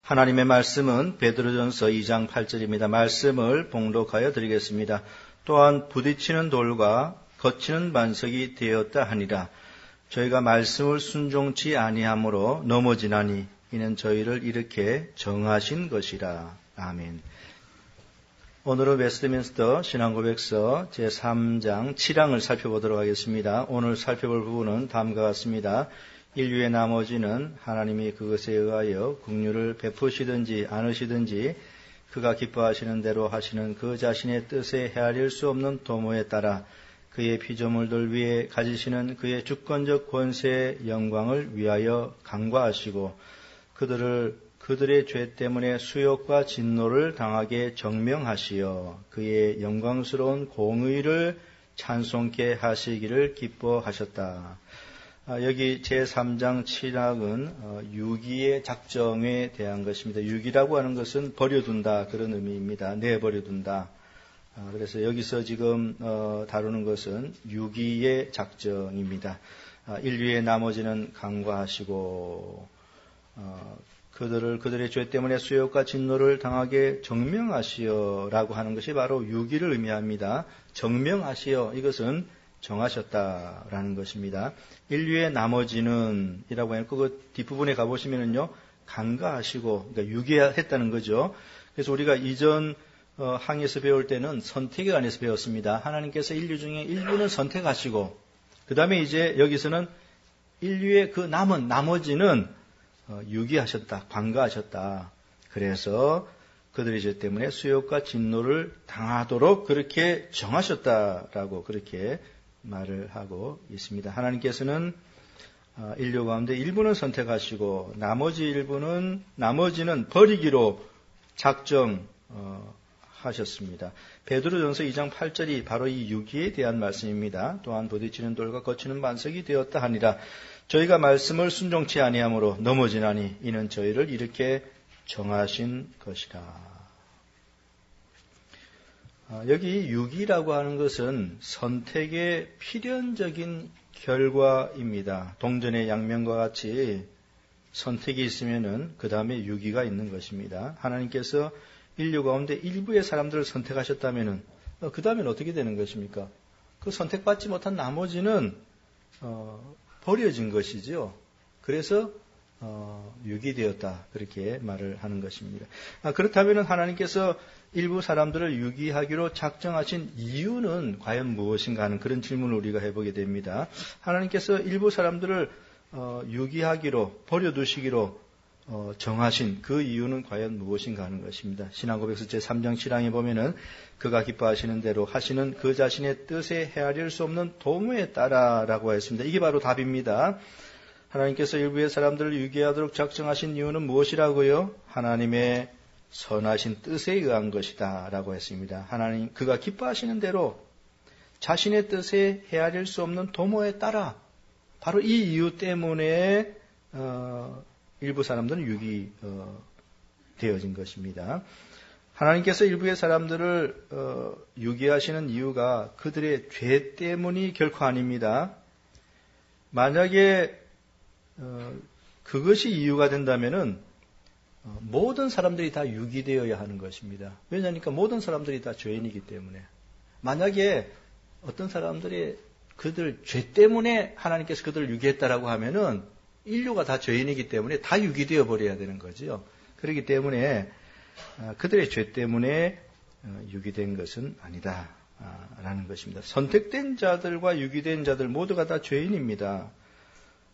하나님의 말씀은 베드로전서 2장 8절입니다. 말씀을 봉독하여 드리겠습니다. 또한 부딪히는 돌과 거치는 반석이 되었다 하니라. 저희가 말씀을 순종치 아니함으로 넘어지나니 이는 저희를 이렇게 정하신 것이라. 아멘. 오늘은 웨스트민스터 신앙고백서 제3장 7항을 살펴보도록 하겠습니다. 오늘 살펴볼 부분은 다음과 같습니다. 인류의 나머지는 하나님이 그것에 의하여 긍휼을 베푸시든지 않으시든지 그가 기뻐하시는 대로 하시는 그 자신의 뜻에 헤아릴 수 없는 도모에 따라 그의 피조물들 위에 가지시는 그의 주권적 권세의 영광을 위하여 간과하시고 그들의 죄 때문에 수욕과 진노를 당하게 정명하시어 그의 영광스러운 공의를 찬송케 하시기를 기뻐하셨다. 여기 제3장 7항은 유기의 작정에 대한 것입니다. 유기라고 하는 것은 버려둔다 그런 의미입니다. 내버려둔다. 그래서 여기서 지금 다루는 것은 유기의 작정입니다. 인류의 나머지는 간과하시고 그들의 죄 때문에 수욕과 진노를 당하게 정명하시어라고 하는 것이 바로 유기를 의미합니다. 정명하시어 이것은 정하셨다라는 것입니다. 인류의 나머지는 이라고 하는 그 뒷부분에 가보시면은요, 간과하시고, 그러니까 유기했다는 거죠. 그래서 우리가 이전 항에서 배울 때는 선택에 관해서 배웠습니다. 하나님께서 인류 중에 일부는 선택하시고, 그 다음에 이제 여기서는 인류의 그 남은 나머지는 유기하셨다, 간과하셨다. 그래서 그들의 죄 때문에 수욕과 진노를 당하도록 그렇게 정하셨다라고 그렇게 말을 하고 있습니다. 하나님께서는 인류 가운데 일부는 선택하시고 나머지는 버리기로 작정하셨습니다. 베드로전서 2장 8절이 바로 이 유기에 대한 말씀입니다. 또한 부딪히는 돌과 거치는 반석이 되었다 하니라. 저희가 말씀을 순종치 아니함으로 넘어지나니 이는 저희를 이렇게 정하신 것이라. 여기 유기라고 하는 것은 선택의 필연적인 결과입니다. 동전의 양면과 같이 선택이 있으면은 그 다음에 유기가 있는 것입니다. 하나님께서 인류 가운데 일부의 사람들을 선택하셨다면은 그 다음에는 어떻게 되는 것입니까? 그 선택받지 못한 나머지는 버려진 것이죠. 그래서 유기되었다 그렇게 말을 하는 것입니다. 그렇다면 하나님께서 일부 사람들을 유기하기로 작정하신 이유는 과연 무엇인가 하는 그런 질문을 우리가 해보게 됩니다. 하나님께서 일부 사람들을 유기하기로 버려두시기로 정하신 그 이유는 과연 무엇인가 하는 것입니다. 신앙고백서 제3장 7항에 보면은 그가 기뻐하시는 대로 하시는 그 자신의 뜻에 헤아릴 수 없는 도모에 따라라고 했습니다. 이게 바로 답입니다. 하나님께서 일부의 사람들을 유기하도록 작정하신 이유는 무엇이라고요? 하나님의 선하신 뜻에 의한 것이다 라고 했습니다. 하나님 그가 기뻐하시는 대로 자신의 뜻에 헤아릴 수 없는 도모에 따라 바로 이 이유 때문에 일부 사람들은 유기되어진 것입니다. 하나님께서 일부의 사람들을 유기하시는 이유가 그들의 죄 때문이 결코 아닙니다. 만약에 그것이 이유가 된다면은 모든 사람들이 다 유기되어야 하는 것입니다. 왜냐하니까 모든 사람들이 다 죄인이기 때문에. 만약에 어떤 사람들이 그들 죄 때문에 하나님께서 그들을 유기했다라고 하면은 인류가 다 죄인이기 때문에 다 유기되어 버려야 되는 거죠. 그렇기 때문에 그들의 죄 때문에 유기된 것은 아니다 라는 것입니다. 선택된 자들과 유기된 자들 모두가 다 죄인입니다.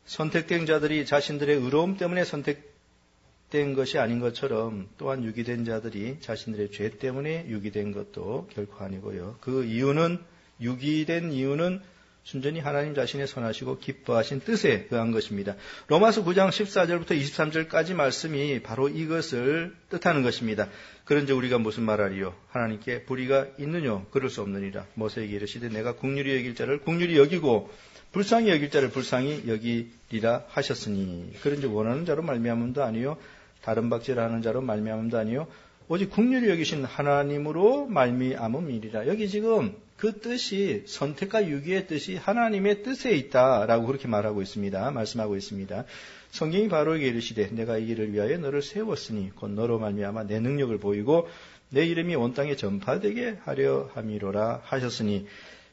선택된 자들이 자신들의 의로움 때문에 선택된 것이 아닌 것처럼 또한 유기된 자들이 자신들의 죄 때문에 유기된 것도 결코 아니고요. 그 이유는 유기된 이유는 순전히 하나님 자신의 선하시고 기뻐하신 뜻에 의한 것입니다. 로마서 9장 14절부터 23절까지 말씀이 바로 이것을 뜻하는 것입니다. 그런즉 우리가 무슨 말하리요? 하나님께 불의가 있느뇨? 그럴 수 없느니라. 모세에게 이르시되 내가 긍휼히 여길 자를 긍휼히 여기고 불쌍히 여길 자를 불쌍히 여기리라 하셨으니 그런즉 원하는 자로 말미암음도 아니요 다른 박질하는 자로 말미암음도 아니요 오직 긍휼히 여기신 하나님으로 말미암음이리라. 여기 지금 그 뜻이 선택과 유기의 뜻이 하나님의 뜻에 있다라고 그렇게 말하고 있습니다. 말씀하고 있습니다. 성경이 바로에게 이르시되 내가 이 일을 위하여 너를 세웠으니 곧 너로 말미암아 내 능력을 보이고 내 이름이 온 땅에 전파되게 하려 함이로라 하셨으니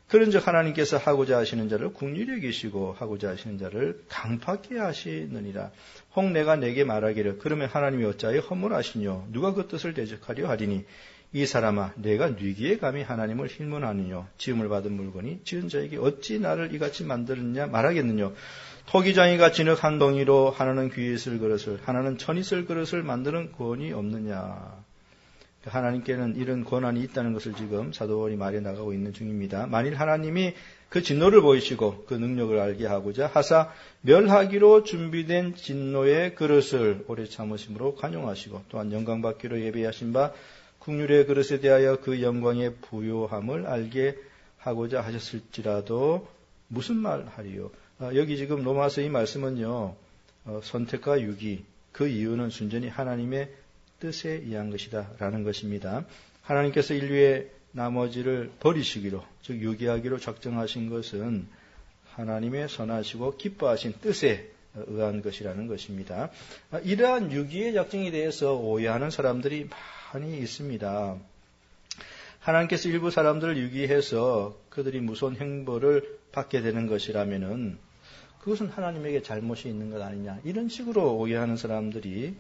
그런즉 하나님께서 하고자 하시는 자를 긍휼히 여기시고 하고자 하시는 자를 강팍게 하시느니라. 혹 내가 내게 말하기를 그러면 하나님이 어찌하여 허물하시뇨 누가 그 뜻을 대적하려 하리니 이 사람아 내가 뉘기에 감히 하나님을 힐문하느뇨 지음을 받은 물건이 지은 자에게 어찌 나를 이같이 만들었냐 말하겠느뇨 토기장이가 진흙 한 덩이로 하나는 귀에 쓸 그릇을 하나는 천이 쓸 그릇을 만드는 권이 없느냐. 하나님께는 이런 권한이 있다는 것을 지금 사도 바울이 말해 나가고 있는 중입니다. 만일 하나님이 그 진노를 보이시고 그 능력을 알게 하고자 하사 멸하기로 준비된 진노의 그릇을 오래 참으심으로 관용하시고 또한 영광받기로 예배하신 바 긍휼의 그릇에 대하여 그 영광의 부요함을 알게 하고자 하셨을지라도 무슨 말 하리요? 여기 지금 로마서 이 말씀은요. 선택과 유기 그 이유는 순전히 하나님의 뜻에 의한 것이다 라는 것입니다. 하나님께서 인류의 나머지를 버리시기로 즉 유기하기로 작정하신 것은 하나님의 선하시고 기뻐하신 뜻에 의한 것이라는 것입니다. 이러한 유기의 작정에 대해서 오해하는 사람들이 많이 있습니다. 하나님께서 일부 사람들을 유기해서 그들이 무서운 형벌을 받게 되는 것이라면은 그것은 하나님에게 잘못이 있는 것 아니냐 이런 식으로 오해하는 사람들이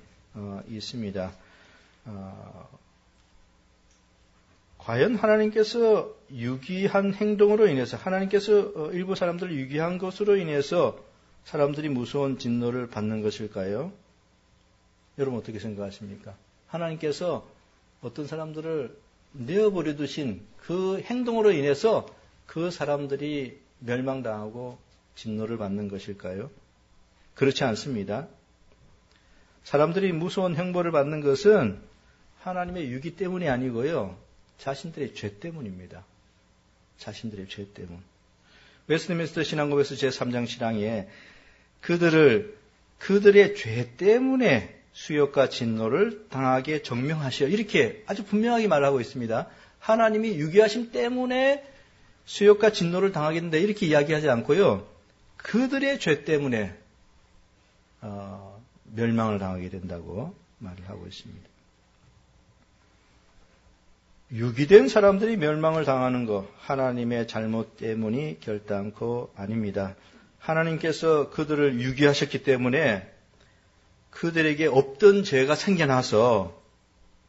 있습니다. 과연 하나님께서 유기한 행동으로 인해서 하나님께서 일부 사람들을 유기한 것으로 인해서 사람들이 무서운 진노를 받는 것일까요? 여러분 어떻게 생각하십니까? 하나님께서 어떤 사람들을 내어버려 두신 그 행동으로 인해서 그 사람들이 멸망당하고 진노를 받는 것일까요? 그렇지 않습니다. 사람들이 무서운 형벌을 받는 것은 하나님의 유기 때문이 아니고요. 자신들의 죄 때문입니다. 자신들의 죄 때문. 웨스트민스터 신앙고백서 제3장 신앙에 그들의 죄 때문에 수욕과 진노를 당하게 정명하시어 이렇게 아주 분명하게 말하고 있습니다. 하나님이 유기하심 때문에 수욕과 진노를 당하게 된다 이렇게 이야기하지 않고요. 그들의 죄 때문에 멸망을 당하게 된다고 말을 하고 있습니다. 유기된 사람들이 멸망을 당하는 것 하나님의 잘못 때문이 결단코 아닙니다. 하나님께서 그들을 유기하셨기 때문에 그들에게 없던 죄가 생겨나서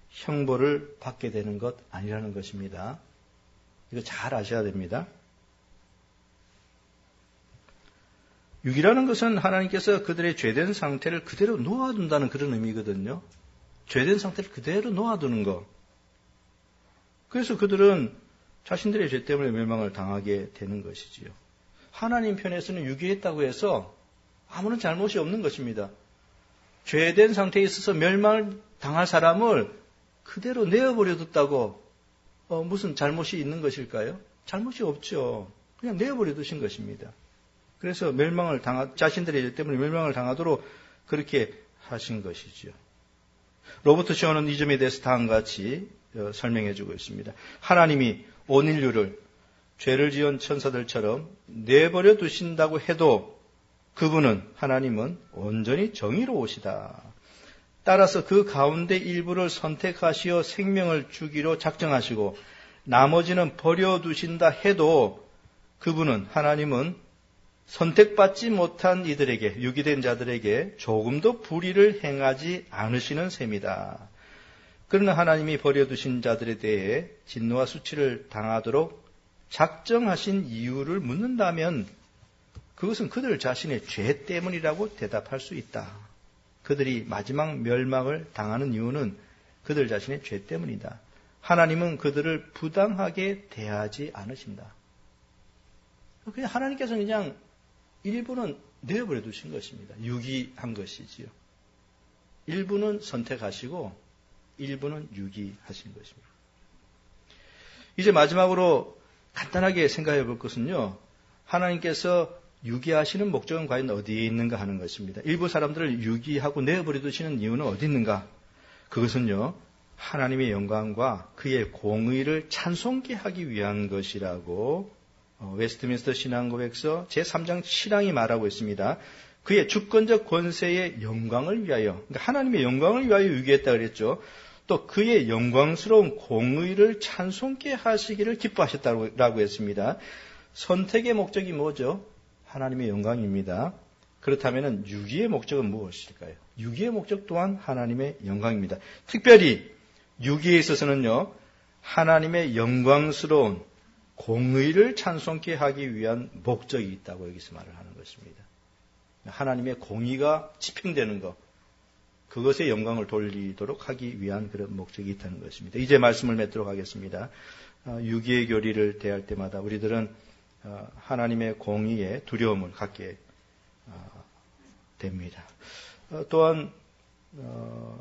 형벌을 받게 되는 것 아니라는 것입니다. 이거 잘 아셔야 됩니다. 유기라는 것은 하나님께서 그들의 죄된 상태를 그대로 놓아둔다는 그런 의미거든요. 죄된 상태를 그대로 놓아두는 것. 그래서 그들은 자신들의 죄 때문에 멸망을 당하게 되는 것이지요. 하나님 편에서는 유기했다고 해서 아무런 잘못이 없는 것입니다. 죄된 상태에 있어서 멸망을 당할 사람을 그대로 내어버려 뒀다고 무슨 잘못이 있는 것일까요? 잘못이 없죠. 그냥 내어버려 두신 것입니다. 그래서 자신들의 죄 때문에 멸망을 당하도록 그렇게 하신 것이죠. 로버트 셔는 이 점에 대해서 다음과 같이 설명해 주고 있습니다. 하나님이 온 인류를 죄를 지은 천사들처럼 내버려 두신다고 해도 하나님은 온전히 정의로우시다. 따라서 그 가운데 일부를 선택하시어 생명을 주기로 작정하시고 나머지는 버려두신다 해도 하나님은 선택받지 못한 이들에게 유기된 자들에게 조금도 불의를 행하지 않으시는 셈이다. 그러나 하나님이 버려두신 자들에 대해 진노와 수치를 당하도록 작정하신 이유를 묻는다면 그것은 그들 자신의 죄 때문이라고 대답할 수 있다. 그들이 마지막 멸망을 당하는 이유는 그들 자신의 죄 때문이다. 하나님은 그들을 부당하게 대하지 않으신다. 그냥 하나님께서는 그냥 일부는 내어버려 두신 것입니다. 유기한 것이지요. 일부는 선택하시고 일부는 유기하신 것입니다. 이제 마지막으로 간단하게 생각해 볼 것은요. 하나님께서 유기하시는 목적은 과연 어디에 있는가 하는 것입니다. 일부 사람들을 유기하고 내어버려 두시는 이유는 어디 있는가? 그것은요. 하나님의 영광과 그의 공의를 찬송케 하기 위한 것이라고 웨스트민스터 신앙고백서 제3장 7항이 말하고 있습니다. 그의 주권적 권세의 영광을 위하여, 그러니까 하나님의 영광을 위하여 유기했다 그랬죠. 또 그의 영광스러운 공의를 찬송케 하시기를 기뻐하셨다고 했습니다. 선택의 목적이 뭐죠? 하나님의 영광입니다. 그렇다면 유기의 목적은 무엇일까요? 유기의 목적 또한 하나님의 영광입니다. 특별히 유기에 있어서는요, 하나님의 영광스러운 공의를 찬송케 하기 위한 목적이 있다고 여기서 말을 하는 것입니다. 하나님의 공의가 집행되는 것, 그것에 영광을 돌리도록 하기 위한 그런 목적이 있다는 것입니다. 이제 말씀을 맺도록 하겠습니다. 유기의 교리를 대할 때마다 우리들은 하나님의 공의에 두려움을 갖게 됩니다. 또한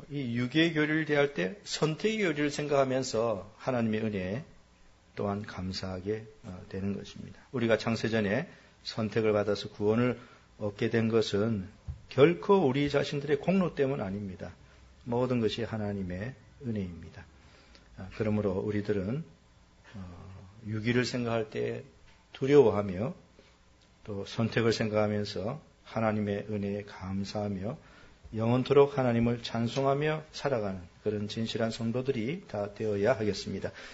이 유기의 교리를 대할 때 선택의 교리를 생각하면서 하나님의 은혜에 또한 감사하게 되는 것입니다. 우리가 창세전에 선택을 받아서 구원을 얻게 된 것은 결코 우리 자신들의 공로 때문 아닙니다. 모든 것이 하나님의 은혜입니다. 그러므로 우리들은 유기를 생각할 때 두려워하며 또 선택을 생각하면서 하나님의 은혜에 감사하며 영원토록 하나님을 찬송하며 살아가는 그런 진실한 성도들이 다 되어야 하겠습니다.